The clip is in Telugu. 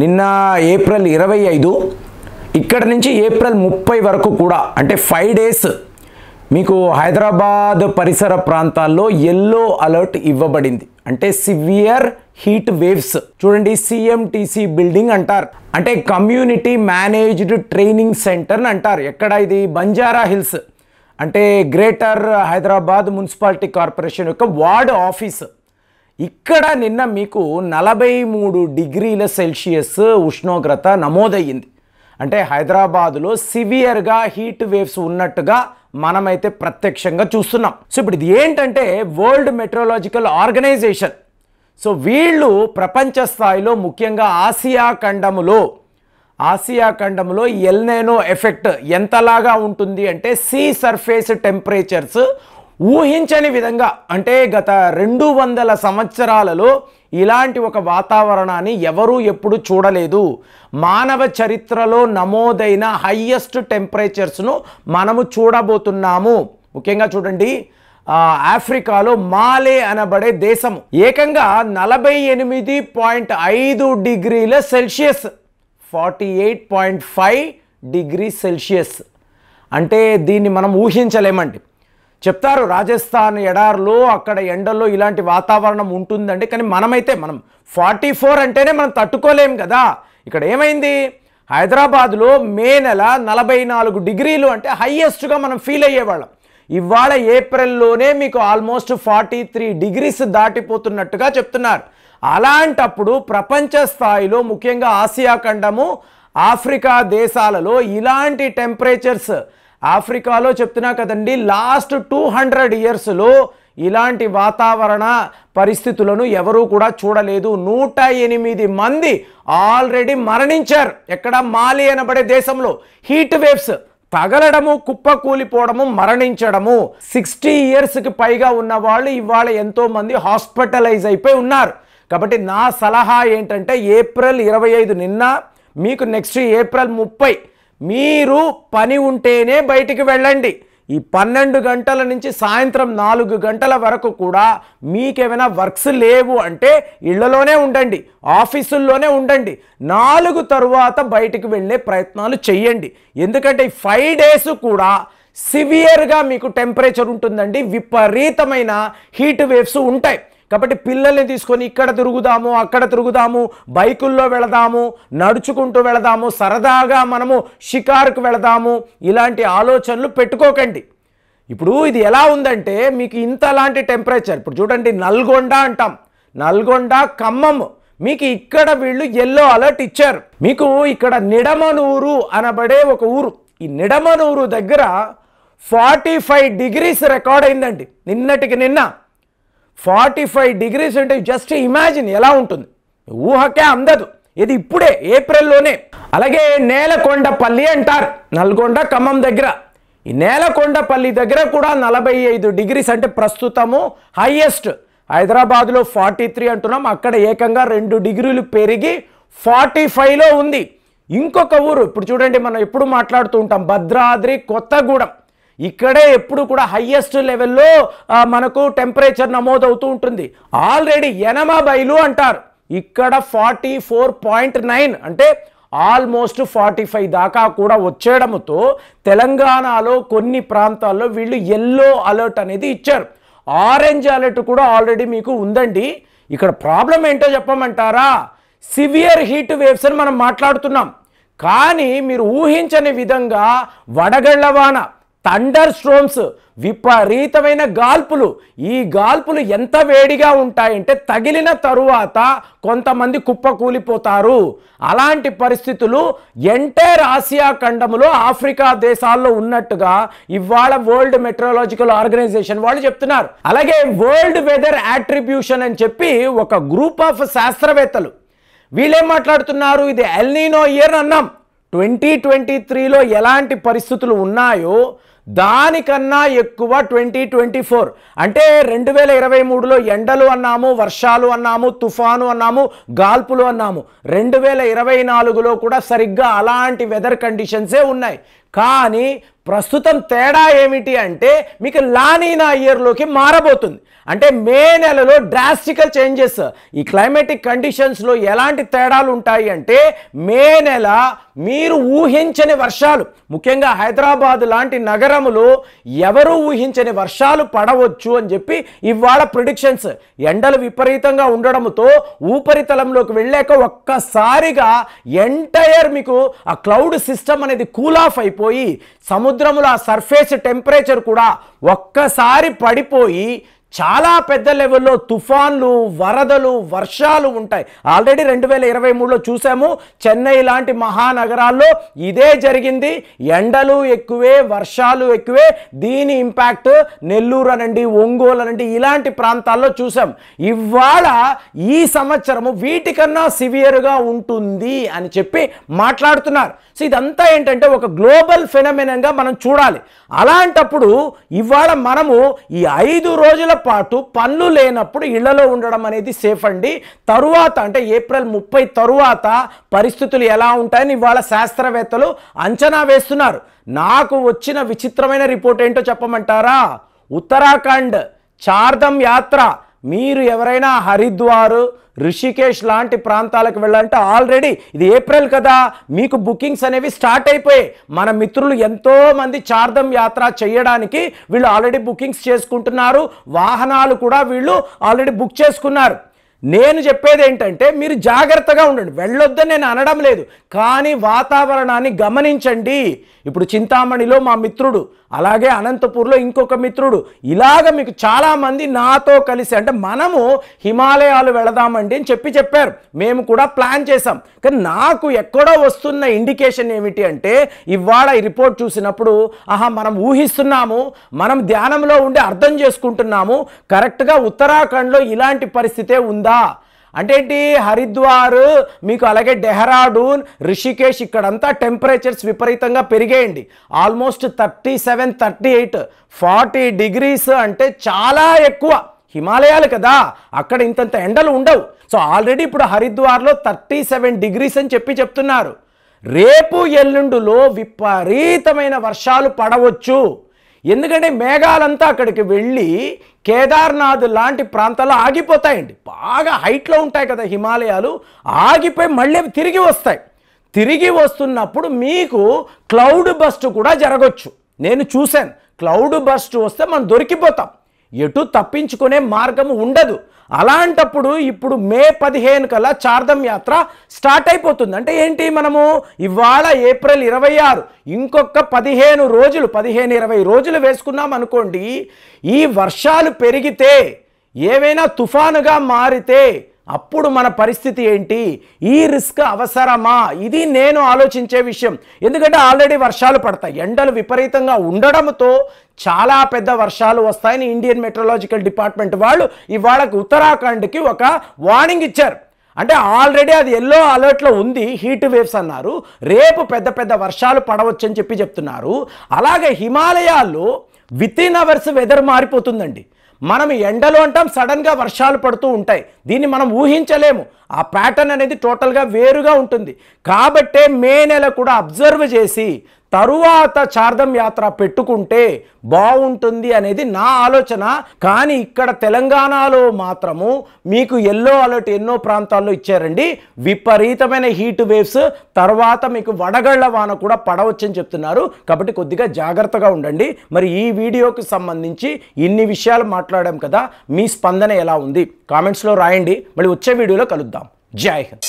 నిన్న ఏప్రిల్ 25 ఇక్కడ నుంచి ఏప్రిల్ 30 వరకు కూడా అంటే 5 డేస్ మీకు హైదరాబాద్ పరిసర ప్రాంతాల్లో ఎల్లో అలర్ట్ ఇవ్వబడింది. అంటే సివియర్ హీట్ వేవ్స్. చూడండి, సిఎంటిసి బిల్డింగ్ అంటారు, అంటే కమ్యూనిటీ మేనేజ్డ్ ట్రైనింగ్ సెంటర్ అంటారు. ఎక్కడ ఇది? బంజారా హిల్స్, అంటే గ్రేటర్ హైదరాబాద్ మున్సిపాలిటీ కార్పొరేషన్ యొక్క వార్డ్ ఆఫీస్. ఇక్కడ నిన్న మీకు 43 డిగ్రీల సెల్సియస్ ఉష్ణోగ్రత నమోదయ్యింది. అంటే హైదరాబాదులో సివియర్గా హీట్ వేవ్స్ ఉన్నట్టుగా మనమైతే ప్రత్యక్షంగా చూస్తున్నాం. సో ఇప్పుడు ఇది ఏంటంటే వరల్డ్ మెట్రోలాజికల్ ఆర్గనైజేషన్. సో వీళ్ళు ప్రపంచ స్థాయిలో ముఖ్యంగా ఆసియా ఖండములో ఎల్నినో ఎఫెక్ట్ ఎంతలాగా ఉంటుంది అంటే సీ సర్ఫేస్ టెంపరేచర్స్ ఊహించని విధంగా, అంటే గత 200 సంవత్సరాలలో ఇలాంటి ఒక వాతావరణాన్ని ఎవరూ ఎప్పుడు చూడలేదు. మానవ చరిత్రలో నమోదైన హైయెస్ట్ టెంపరేచర్స్ను మనము చూడబోతున్నాము. ముఖ్యంగా చూడండి, ఆఫ్రికాలో మాలే అనబడే దేశము ఏకంగా 48.5 డిగ్రీల సెల్సియస్, 48.5 డిగ్రీ సెల్సియస్. అంటే దీన్ని మనం ఊహించలేమండి. చెప్తారు రాజస్థాన్ ఎడార్లో అక్కడ ఎండల్లో ఇలాంటి వాతావరణం ఉంటుందండి, కానీ మనం 44 అంటేనే మనం తట్టుకోలేం కదా. ఇక్కడ ఏమైంది? హైదరాబాద్లో మే నెల 44 డిగ్రీలు అంటే హైయెస్ట్గా మనం ఫీల్ అయ్యేవాళ్ళం. ఇవాళ ఏప్రిల్లోనే మీకు ఆల్మోస్ట్ 43 డిగ్రీస్ దాటిపోతున్నట్టుగా చెప్తున్నారు. అలాంటప్పుడు ప్రపంచ స్థాయిలో ముఖ్యంగా ఆసియా ఖండము, ఆఫ్రికా దేశాలలో ఇలాంటి టెంపరేచర్స్, ఆఫ్రికాలో చెప్తున్నా కదండి, లాస్ట్ 200 ఇయర్స్లో ఇలాంటి వాతావరణ పరిస్థితులను ఎవరూ కూడా చూడలేదు. 108 మంది ఆల్రెడీ మరణించారు. ఎక్కడ? మాలి అనబడే దేశంలో హీట్ వేవ్స్ తగలడము, కుప్పకూలిపోవడము, మరణించడము. 60 ఇయర్స్కి పైగా ఉన్న వాళ్ళు ఇవాళ ఎంతోమంది హాస్పిటలైజ్ అయిపోయి ఉన్నారు. కాబట్టి నా సలహా ఏంటంటే ఏప్రిల్ 25 నిన్న, మీకు నెక్స్ట్ ఏప్రిల్ 30 మీరు పని ఉంటేనే బయటికి వెళ్ళండి. ఈ 12 గంటల నుంచి సాయంత్రం 4 గంటల వరకు కూడా మీకేమైనా వర్క్స్ లేవు అంటే ఇళ్లలోనే ఉండండి, ఆఫీసుల్లోనే ఉండండి. 4 తరువాత బయటికి వెళ్ళే ప్రయత్నాలు చేయండి. ఎందుకంటే ఈ 5 డేస్ కూడా సివియర్గా మీకు టెంపరేచర్ ఉంటుందండి, విపరీతమైన హీట్ వేవ్స్ ఉంటాయి. కాబట్టి పిల్లల్ని తీసుకొని ఇక్కడ తిరుగుదాము, అక్కడ తిరుగుదాము, బైకుల్లో వెళదాము, నడుచుకుంటూ వెళదాము, సరదాగా మనము షికారుకు వెళదాము, ఇలాంటి ఆలోచనలు పెట్టుకోకండి. ఇప్పుడు ఇది ఎలా ఉందంటే మీకు ఇంతలాంటి టెంపరేచర్, ఇప్పుడు చూడండి నల్గొండ అంటాం, నల్గొండ, ఖమ్మం, మీకు ఇక్కడ వీళ్ళు ఎల్లో అలర్ట్ ఇచ్చారు. మీకు ఇక్కడ నిడమనూరు అనబడే ఒక ఊరు, ఈ నిడమనూరు దగ్గర 45 డిగ్రీస్ రికార్డ్ అయిందండి నిన్నటికి నిన్న. 45 డిగ్రీస్ అంటే జస్ట్ ఇమాజిన్ ఎలా ఉంటుంది, ఊహకే అందదు. ఇది ఇప్పుడే ఏప్రిల్లోనే. అలాగే నేలకొండపల్లి అంటారు, నల్గొండ ఖమ్మం దగ్గర. ఈ నేలకొండపల్లి దగ్గర కూడా 45 డిగ్రీస్ అంటే ప్రస్తుతము హైయెస్ట్. హైదరాబాద్లో 43 అంటున్నాం, అక్కడ ఏకంగా 2 డిగ్రీలు పెరిగి 45లో ఉంది. ఇంకొక ఊరు, ఇప్పుడు చూడండి మనం ఎప్పుడు మాట్లాడుతూ ఉంటాం, భద్రాద్రి కొత్తగూడెం, ఇక్కడే ఎప్పుడు కూడా హైయెస్ట్ లెవెల్లో మనకు టెంపరేచర్ నమోదవుతూ ఉంటుంది. ఆల్రెడీ యనమబైలు అంటారు, ఇక్కడ 44.9 అంటే ఆల్మోస్ట్ 45 దాకా కూడా వచ్చేయడంతో తెలంగాణలో కొన్ని ప్రాంతాల్లో వీళ్ళు ఎల్లో అలర్ట్ అనేది ఇచ్చారు. ఆరెంజ్ అలర్ట్ కూడా ఆల్రెడీ మీకు ఉందండి. ఇక్కడ ప్రాబ్లం ఏంటో చెప్పమంటారా? సివియర్ హీట్ వేవ్స్ అని మనం మాట్లాడుతున్నాం, కానీ మీరు ఊహించని విధంగా వడగళ్లవాన, థండర్ స్ట్రోమ్స్, విపరీతమైన గాల్పులు. ఈ గాల్పులు ఎంత వేడిగా ఉంటాయంటే తగిలిన తరువాత కొంతమంది కుప్పకూలిపోతారు. అలాంటి పరిస్థితులు ఎంటైర్ ఆసియా ఖండములో, ఆఫ్రికా దేశాల్లో ఉన్నట్టుగా ఇవాళ వరల్డ్ మెట్రోలాజికల్ ఆర్గనైజేషన్ వాళ్ళు చెప్తున్నారు. అలాగే వరల్డ్ వెదర్ అట్రిబ్యూషన్ అని చెప్పి ఒక గ్రూప్ ఆఫ్ శాస్త్రవేత్తలు వీళ్ళేం మాట్లాడుతున్నారు, ఇది ఎల్నినో ఇయర్ అన్నాం. 2023లో ఎలాంటి పరిస్థితులు ఉన్నాయో దానికన్నా ఎక్కువ 2024 అంటే 2023లో ఎండలు అన్నాము, వర్షాలు అన్నాము, తుఫాను అన్నాము, గాల్పులు అన్నాము. 2024లో కూడా సరిగ్గా అలాంటి వెదర్ కండిషన్సే ఉన్నాయి. కానీ ప్రస్తుతం తేడా ఏమిటి అంటే మీకు లానీనా ఇయర్లోకి మారబోతుంది. అంటే మే నెలలో డ్రాస్టికల్ చేంజెస్. ఈ క్లైమేటిక్ కండిషన్స్లో ఎలాంటి తేడాలు ఉంటాయి అంటే మే నెల మీరు ఊహించని వర్షాలు, ముఖ్యంగా హైదరాబాద్ లాంటి నగరములో ఎవరు ఊహించని వర్షాలు పడవచ్చు అని చెప్పి ఇవాళ ప్రిడిక్షన్స్. ఎండలు విపరీతంగా ఉండడంతో ఉపరితలంలోకి వెళ్ళాక ఒక్కసారిగా ఎంటైర్ మీకు ఆ క్లౌడ్ సిస్టమ్ అనేది కూల్ ఆఫ్ అయిపోయి సముద్రంలో ఆ సర్ఫేస్ టెంపరేచర్ కూడా ఒక్కసారి పడిపోయి చాలా పెద్ద లెవెల్లో తుఫాన్లు, వరదలు, వర్షాలు ఉంటాయి. ఆల్రెడీ 2023లో చూసాము. చెన్నై లాంటి మహానగరాల్లో ఇదే జరిగింది. ఎండలు ఎక్కువే, వర్షాలు ఎక్కువే. దీని ఇంపాక్ట్ నెల్లూరు అనండి, ఒంగోలు అనండి, ఇలాంటి ప్రాంతాల్లో చూసాం. ఇవాళ ఈ సంవత్సరము వీటికన్నా సివియర్గా ఉంటుంది అని చెప్పి మాట్లాడుతున్నారు. సో ఇదంతా ఏంటంటే ఒక గ్లోబల్ ఫెనోమెనన్గా మనం చూడాలి. అలాంటప్పుడు ఇవాళ మనము ఈ 5 రోజుల పాటు పనులు లేనప్పుడు ఇళ్లలో ఉండడం అనేది సేఫ్ అండి. తరువాత అంటే ఏప్రిల్ 30 తరువాత పరిస్థితులు ఎలా ఉంటాయని ఇవాళ శాస్త్రవేత్తలు అంచనా వేస్తున్నారు. నాకు వచ్చిన విచిత్రమైన రిపోర్ట్ ఏంటో చెప్పమంటారా? ఉత్తరాఖండ్ చార్ధమ్ యాత్ర, మీరు ఎవరైనా హరిద్వార్, రిషికేష్ లాంటి ప్రాంతాలకు వెళ్ళాలంటే ఆల్రెడీ ఇది ఏప్రిల్ కదా, మీకు బుకింగ్స్ అనేవి స్టార్ట్ అయిపోయాయి. మన మిత్రులు ఎంతోమంది చార్ధమ్ యాత్ర చేయడానికి వీళ్ళు ఆల్రెడీ బుకింగ్స్ చేసుకుంటున్నారు. వాహనాలు కూడా వీళ్ళు ఆల్రెడీ బుక్ చేసుకున్నారు. నేను చెప్పేది ఏంటంటే మీరు జాగ్రత్తగా ఉండండి. వెళ్ళొద్దని నేను అనడం లేదు, కానీ వాతావరణాన్ని గమనించండి. ఇప్పుడు చింతామణిలో మా మిత్రుడు, అలాగే అనంతపూర్లో ఇంకొక మిత్రుడు, ఇలాగ మీకు చాలామంది నాతో కలిసి అంటే మనము హిమాలయాలు వెళదామండి అని చెప్పారు. మేము కూడా ప్లాన్ చేసాం. కానీ నాకు ఎక్కడో వస్తున్న ఇండికేషన్ ఏమిటి అంటే ఇవాళ ఈ రిపోర్ట్ చూసినప్పుడు మనం ఊహిస్తున్నాము, మనం ధ్యానంలో ఉండి అర్థం చేసుకుంటున్నాము, కరెక్ట్గా ఉత్తరాఖండ్లో ఇలాంటి పరిస్థితే ఉందా అంటే ఏంటి? హరిద్వార్ మీకు అలాగే డెహ్రాడూన్, రిషికేష్ ఇక్కడంతా టెంపరేచర్స్ విపరీతంగా పెరిగేయండి. ఆల్మోస్ట్ 37, 38, 40 డిగ్రీస్ అంటే చాలా ఎక్కువ. హిమాలయాలు కదా, అక్కడ ఇంతంత ఎండలు ఉండవు. సో ఆల్రెడీ ఇప్పుడు హరిద్వార్లో 37 డిగ్రీస్ అని చెప్తున్నారు. రేపు ఎల్లుండులో విపరీతమైన వర్షాలు పడవచ్చు. ఎందుకంటే మేఘాలంతా అక్కడికి వెళ్ళి కేదార్నాథ్ లాంటి ప్రాంతాల్లో ఆగిపోతాయండి. బాగా హైట్లో ఉంటాయి కదా హిమాలయాలు, ఆగిపోయి మళ్ళీ తిరిగి వస్తాయి. తిరిగి వస్తున్నప్పుడు మీకు క్లౌడ్ బస్ట్ కూడా జరగవచ్చు. నేను చూశాను, క్లౌడ్ బస్ట్ వస్తే మనం దొరికిపోతాం, ఎటు తప్పించుకునే మార్గం ఉండదు. అలాంటప్పుడు ఇప్పుడు మే 15 కల్లా చార్ధమ్ యాత్ర స్టార్ట్ అయిపోతుంది. అంటే ఏంటి? మనము ఇవాళ ఏప్రిల్ 26, ఇంకొక 15 రోజులు 15-20 రోజులు వేసుకున్నాం అనుకోండి. ఈ వర్షాలు పెరిగితే, ఏవైనా తుఫానుగా మారితే అప్పుడు మన పరిస్థితి ఏంటి? ఈ రిస్క్ అవసరమా? ఇది నేను ఆలోచించే విషయం. ఎందుకంటే ఆల్రెడీ వర్షాలు పడతాయి, ఎండలు విపరీతంగా ఉండడంతో చాలా పెద్ద వర్షాలు వస్తాయని ఇండియన్ మెట్రలాజికల్ డిపార్ట్మెంట్ వాళ్ళు ఇవాళ ఉత్తరాఖండ్కి ఒక వార్నింగ్ ఇచ్చారు. అంటే ఆల్రెడీ అది ఎల్లో అలర్ట్లో ఉంది, హీట్ వేవ్స్ అన్నారు. రేపు పెద్ద పెద్ద వర్షాలు పడవచ్చని చెప్తున్నారు. అలాగే హిమాలయాల్లో వితిన్ అవర్స్ వెదర్ మారిపోతుందండి. మనం ఎండలో అంటాం, సడన్గా వర్షాలు పడుతూ ఉంటాయి. దీన్ని మనం ఊహించలేము. ఆ ప్యాటర్న్ అనేది టోటల్గా వేరుగా ఉంటుంది. కాబట్టే మే నెల కూడా అబ్జర్వ్ చేసి తరువాత చార్ధమ్ యాత్ర పెట్టుకుంటే బాగుంటుంది అనేది నా ఆలోచన. కానీ ఇక్కడ తెలంగాణలో మాత్రము మీకు ఎల్లో అలర్ట్ ఎన్నో ప్రాంతాల్లో ఇచ్చారండి. విపరీతమైన హీట్ వేవ్స్, తర్వాత మీకు వడగళ్ల వాన కూడా పడవచ్చని చెప్తున్నారు. కాబట్టి కొద్దిగా జాగ్రత్తగా ఉండండి. మరి ఈ వీడియోకి సంబంధించి ఇన్ని విషయాలు మాట్లాడాం కదా, మీ స్పందన ఎలా ఉంది కామెంట్స్లో రాయండి. మళ్ళీ వచ్చే వీడియోలో కలుద్దాం. జై హింద్.